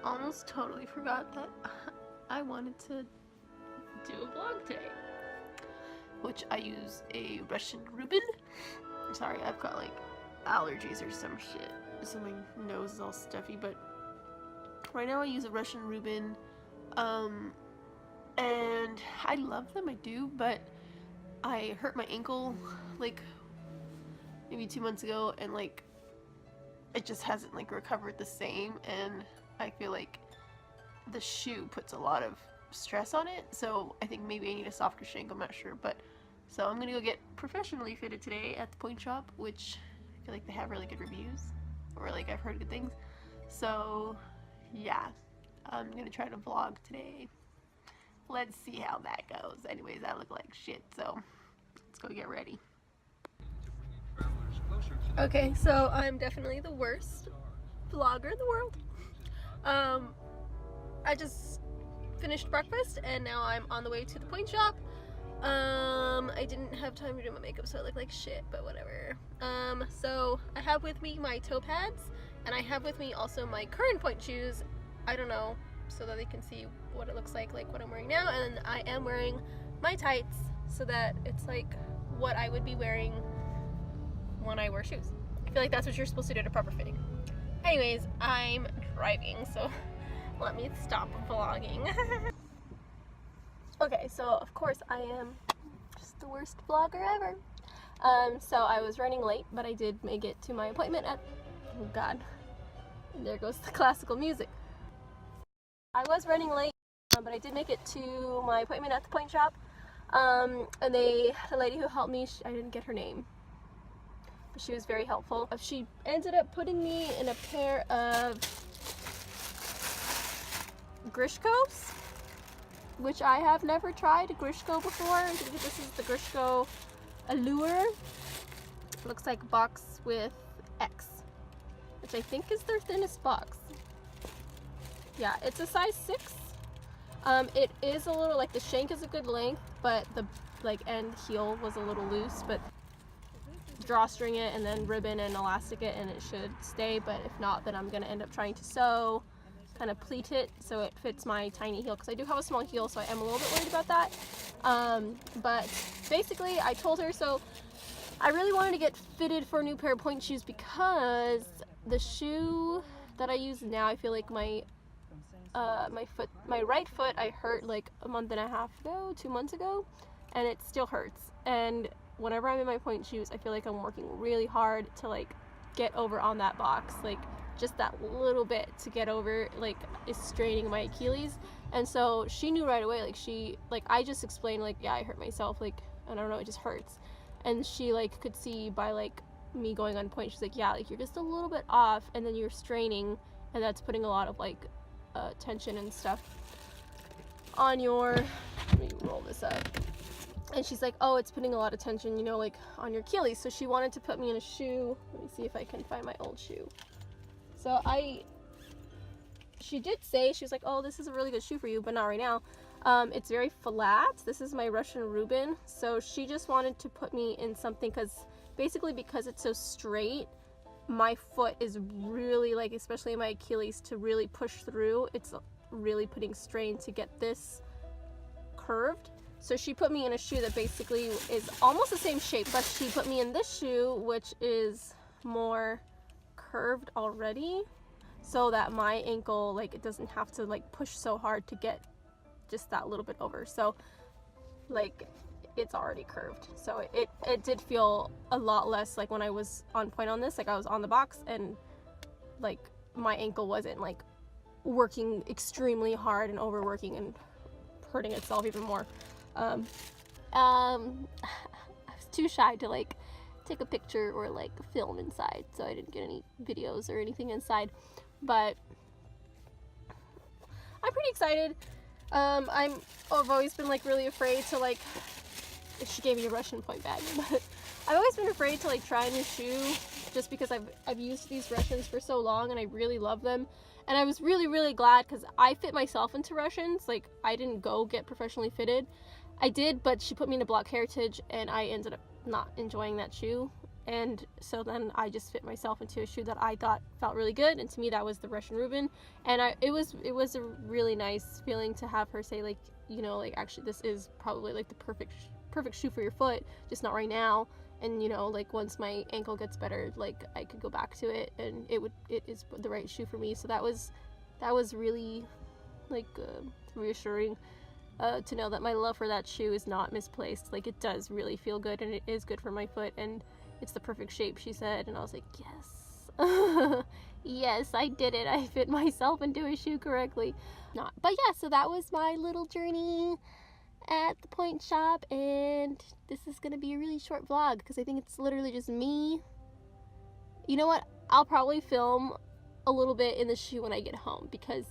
almost totally forgot that I wanted to do a vlog today, which I use a Russian Rubin. Sorry, I've got like allergies or some shit, so my nose is all stuffy, but right now I use a Russian Rubin, and I love them, I do, but I hurt my ankle like maybe 2 months ago, and like it just hasn't like recovered the same, and I feel like the shoe puts a lot of stress on it, so I think maybe I need a softer shank, I'm not sure, but so I'm gonna go get professionally fitted today at the Pointe Shop, which I feel like they have really good reviews, or like I've heard good things, so yeah, I'm gonna try to vlog today. Let's see how that goes. Anyways, I look like shit, so let's go get ready. Okay, so I'm definitely the worst vlogger in the world. I just finished breakfast and now I'm on the way to the Pointe Shop. I didn't have time to do my makeup, so I look like shit, but whatever. So I have with me my toe pads, and I have with me also my current pointe shoes. I don't know, so that they can see what it looks like what I'm wearing now, and I am wearing my tights so that it's like what I would be wearing when I wear shoes. I feel like that's what you're supposed to do to proper fitting. Anyways, I'm driving, so let me stop vlogging. Okay, so of course I am just the worst vlogger ever. So I was running late, but I did make it to my appointment at, oh god, and there goes the classical music. I was running late, but I did make it to my appointment at the Pointe Shop. And the lady who helped me, I didn't get her name, but she was very helpful. She ended up putting me in a pair of Grishkos, which I have never tried Grishko before. I think this is the Grishko Allure. It looks like a box with X, which I think is their thinnest box. Yeah, it's a size 6. It is a little, like, the shank is a good length, but the end heel was a little loose, but drawstring it and then ribbon and elastic it and it should stay, but if not, then I'm gonna end up trying to sew, kind of pleat it so it fits my tiny heel, because I do have a small heel, so I am a little bit worried about that. But basically I told her, so I really wanted to get fitted for a new pair of pointe shoes because the shoe that I use now, I feel like my right foot I hurt like a month and a half ago, 2 months ago, and it still hurts. And whenever I'm in my pointe shoes, I feel like I'm working really hard to like get over on that box, like just that little bit to get over, like, is straining my Achilles. And so she knew right away, like I just explained, like, yeah, I hurt myself, like, I don't know, it just hurts. And she like could see by like me going on pointe, she's like, yeah, like you're just a little bit off and then you're straining, and that's putting a lot of like tension and stuff on your, let me roll this up. And she's like, oh, it's putting a lot of tension, you know, like on your Achilles. So she wanted to put me in a shoe. Let me see if I can find my old shoe. So she did say, she was like, oh, this is a really good shoe for you, but not right now. It's very flat. This is my Russian Rubin. So she just wanted to put me in something, because it's so straight, my foot is really, like, especially my Achilles, to really push through, it's really putting strain to get this curved. So she put me in a shoe that basically is almost the same shape, but she put me in this shoe, which is more curved already, so that my ankle, like, it doesn't have to like push so hard to get just that little bit over. So like it's already curved, so it did feel a lot less like when I was on point on this, like I was on the box and like my ankle wasn't like working extremely hard and overworking and hurting itself even more. I was too shy to like take a picture or like film inside, so I didn't get any videos or anything inside, but I'm pretty excited. I've always been like really afraid to like, she gave me a Russian point bag, but I've always been afraid to like try a new shoe, just because I've used these Russians for so long and I really love them. And I was really glad, because I fit myself into Russians. Like, I didn't go get professionally fitted. I did, but she put me in a Block Heritage and I ended up not enjoying that shoe. And so then I just fit myself into a shoe that I thought felt really good, and to me that was the Russian Reuben. And it was a really nice feeling to have her say, like, you know, like, actually this is probably like the perfect shoe for your foot, just not right now. And, you know, like, once my ankle gets better, like, I could go back to it, and it is the right shoe for me. So that was really, like, reassuring to know that my love for that shoe is not misplaced. Like, it does really feel good, and it is good for my foot, and it's the perfect shape, she said. And I was like, yes. Yes, I did it. I fit myself into a shoe correctly. But yeah, so that was my little journey at the Pointe Shop, and this is gonna be a really short vlog because I think it's literally just me. You know what? I'll probably film a little bit in the shoe when I get home, because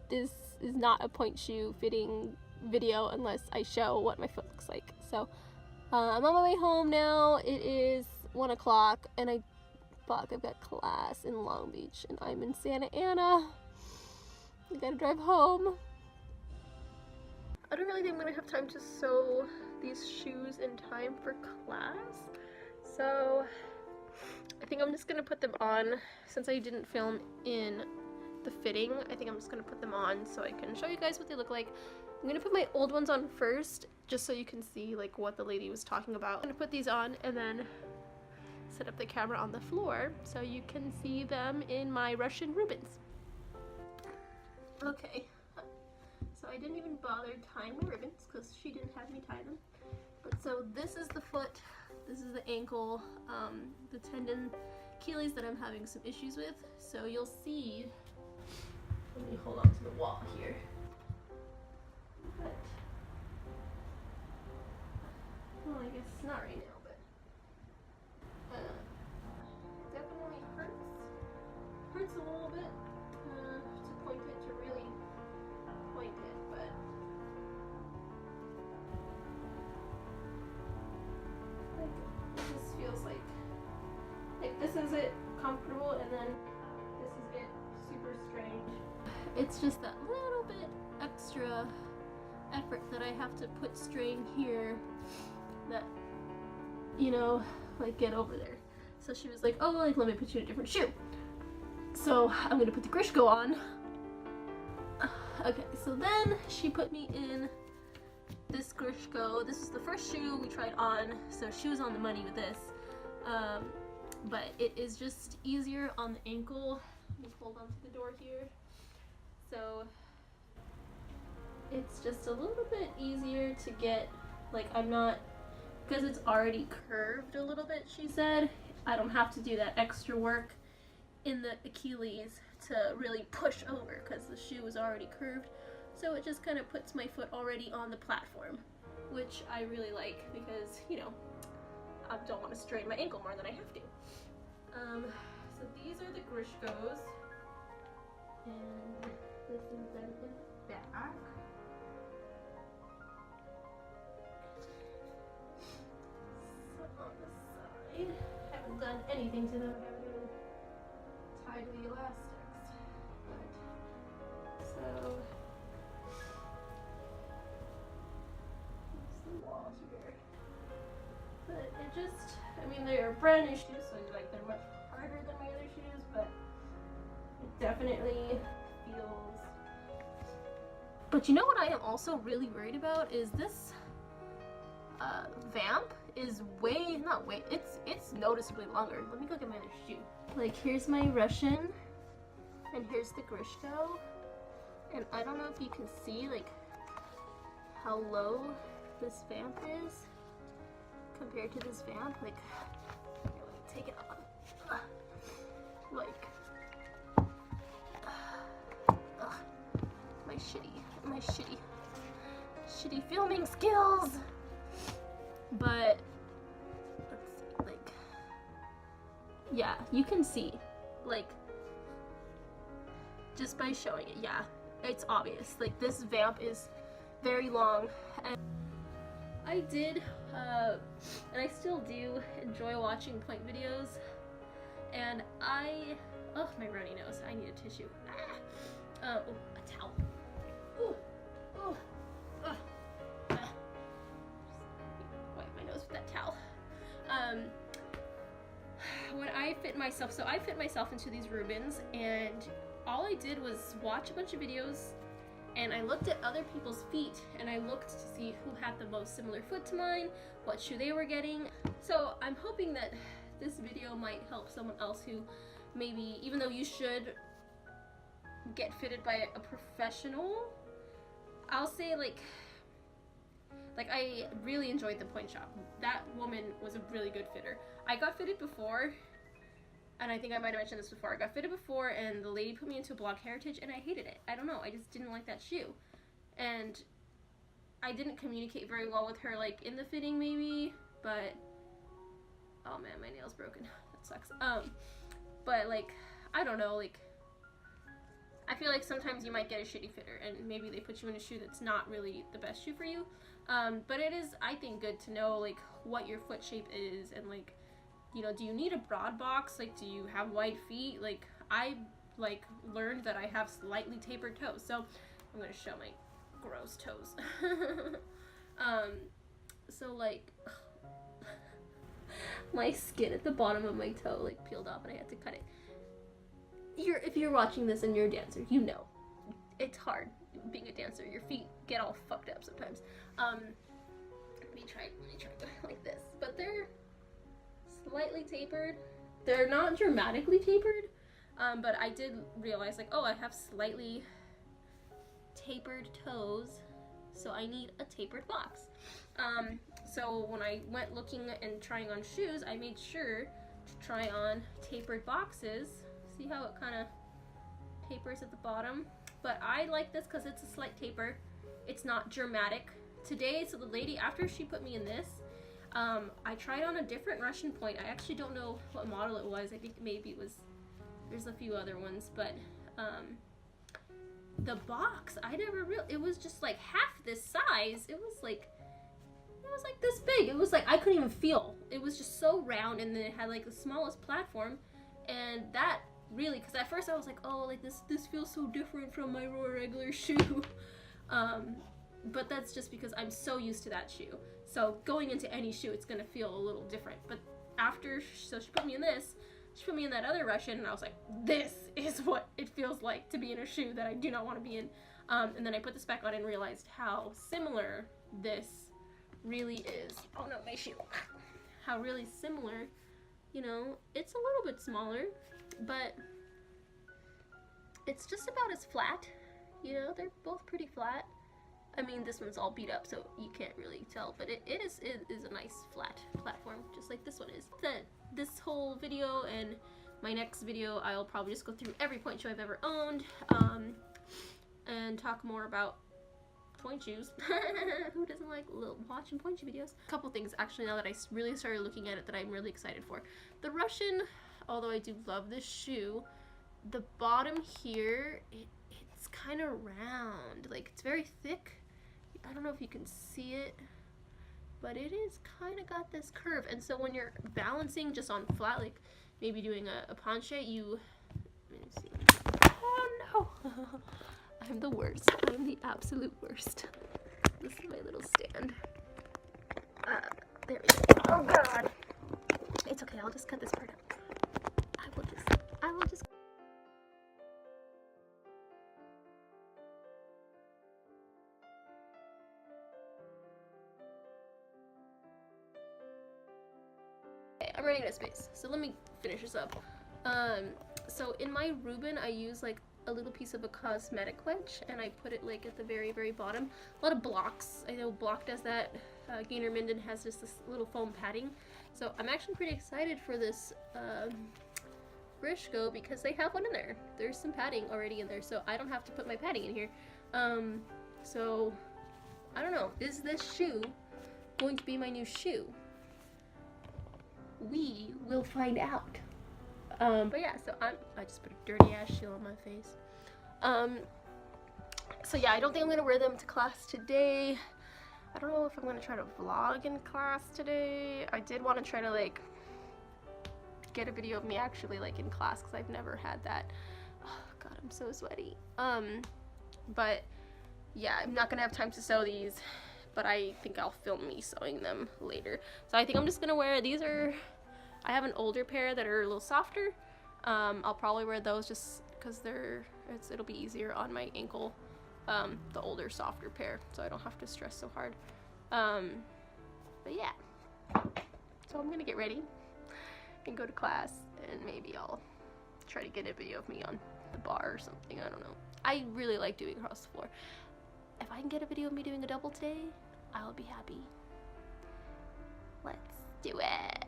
this is not a Pointe shoe fitting video unless I show what my foot looks like. So I'm on my way home now. It is 1 o'clock, and I've got class in Long Beach, and I'm in Santa Ana. I gotta drive home. I don't really think I'm gonna have time to sew these shoes in time for class, so I think I'm just gonna put them on. Since I didn't film in the fitting, I think I'm just gonna put them on so I can show you guys what they look like. I'm gonna put my old ones on first, just so you can see, like, what the lady was talking about. I'm gonna put these on and then set up the camera on the floor so you can see them in my Russian ribbons. Okay. So I didn't even bother tying my ribbons because she didn't have me tie them. But so this is the foot, this is the ankle, the tendon, Achilles that I'm having some issues with. So you'll see, let me hold on to the wall here. But, well, I guess not right now, but it definitely hurts a little bit to point it, to really point it, but like, it just feels like this is it comfortable, and then this is it super strange. It's just that little bit extra effort that I have to put strain here, that, you know, like, get over there. So she was like, oh, like, let me put you in a different shoe. So I'm gonna put the Grishko on. Okay, so then she put me in this Grishko. This is the first shoe we tried on, so she was on the money with this. But it is just easier on the ankle. Let me hold on to the door here. So it's just a little bit easier to get, like, I'm not, because it's already curved a little bit, she said, I don't have to do that extra work in the Achilles to really push over, because the shoe is already curved. So it just kind of puts my foot already on the platform, which I really like, because, you know, I don't want to strain my ankle more than I have to. So these are the Grishkos, and this is them in the back. So on the side, haven't done anything to them, haven't even tied the elastics, but so there's the walls here. But it just, I mean, they are brand new shoes, so like, they're much harder than my other shoes, but it definitely feels. But you know what I am also really worried about is this vamp is it's noticeably longer. Let me go get my other shoe. Like, here's my Russian, and here's the Grishko, and I don't know if you can see, like, how low this vamp is compared to this vamp. Like, here, let me take it off. Like, my shitty filming skills. But let's see, like, yeah, you can see, like, just by showing it, yeah, it's obvious. Like, this vamp is very long, and I did, and I still do enjoy watching Pointe videos, and oh, my runny nose, I need a tissue. Oh, a towel. Ooh, ooh, wipe my nose with that towel. when I fit myself, so I fit myself into these Rubens, and all I did was watch a bunch of videos, and I looked at other people's feet, and I looked to see who had the most similar foot to mine, what shoe they were getting. So I'm hoping that this video might help someone else who maybe, even though you should get fitted by a professional, I'll say like I really enjoyed the Pointe Shop. That woman was a really good fitter. I got fitted before, and I think I might have mentioned this before. I got fitted before, and the lady put me into Block Heritage, and I hated it. I don't know, I just didn't like that shoe. And I didn't communicate very well with her, like, in the fitting maybe, but, oh man, my nail's broken. That sucks. But, like, I don't know, like, I feel like sometimes you might get a shitty fitter, and maybe they put you in a shoe that's not really the best shoe for you. But it is, I think, good to know, like, what your foot shape is, and, like, you know, do you need a broad box? Like, do you have wide feet? Like, I, like, learned that I have slightly tapered toes, so I'm gonna show my gross toes. So, like, my skin at the bottom of my toe, like, peeled off, and I had to cut it. If you're watching this and you're a dancer, you know, it's hard being a dancer. Your feet get all fucked up sometimes. Let me try like this, but they're slightly tapered. They're not dramatically tapered, but I did realize, like, oh, I have slightly tapered toes, so I need a tapered box. So when I went looking and trying on shoes, I made sure to try on tapered boxes. See how it kind of tapers at the bottom? But I like this because it's a slight taper. It's not dramatic. Today, so the lady, after she put me in this, I tried on a different Russian point. I actually don't know what model it was. I think maybe it was, there's a few other ones, but the box, I never realized, it was just like half this size. It was like this big. It was like, I couldn't even feel. It was just so round, and then it had like the smallest platform, and that really, because at first I was like, oh, like this feels so different from my regular shoe. But that's just because I'm so used to that shoe. So going into any shoe, it's gonna feel a little different. But after, so she put me in this, she put me in that other Russian, and I was like, this is what it feels like to be in a shoe that I do not want to be in. And then I put this back on and realized how similar this really is. Oh no, my shoe. How really similar, you know, it's a little bit smaller, but it's just about as flat. You know, they're both pretty flat. I mean, this one's all beat up, so you can't really tell, but it is a nice flat platform, just like this one is. This whole video and my next video, I'll probably just go through every pointe shoe I've ever owned, and talk more about pointe shoes. Who doesn't like watching pointe shoe videos? A couple things, actually, now that I really started looking at it, that I'm really excited for. The Russian, although I do love this shoe, the bottom here, it's kind of round. Like, it's very thick. I don't know if you can see it, but it is kind of got this curve. And so when you're balancing just on flat, like maybe doing a penche, let me see. Oh no! I'm the worst. I'm the absolute worst. This is my little stand. There we go. Oh god! It's okay, I'll just cut this part out. I will just I'm running out of space, so let me finish this up. So in my Reuben, I use like a little piece of a cosmetic wedge, and I put it like at the very, very bottom. A lot of blocks. I know Block does that. Gainer Minden has just this little foam padding. So I'm actually pretty excited for this Grishko because they have one in there. There's some padding already in there, so I don't have to put my padding in here. So I don't know. Is this shoe going to be my new shoe? We will find out. But yeah, so I just put a dirty ass shoe on my face. So yeah, I don't think I'm gonna wear them to class today. I don't know if I'm gonna try to vlog in class today. I did want to try to like get a video of me actually like in class, because I've never had that. Oh god, I'm so sweaty. But yeah, I'm not gonna have time to sew these, but I think I'll film me sewing them later. So I think I'm just gonna wear, these are I have an older pair that are a little softer. I'll probably wear those just because it'll be easier on my ankle, the older, softer pair, so I don't have to stress so hard. But yeah, so I'm gonna get ready and go to class, and maybe I'll try to get a video of me on the bar or something. I don't know. I really like doing across the floor. If I can get a video of me doing a double today, I'll be happy. Let's do it.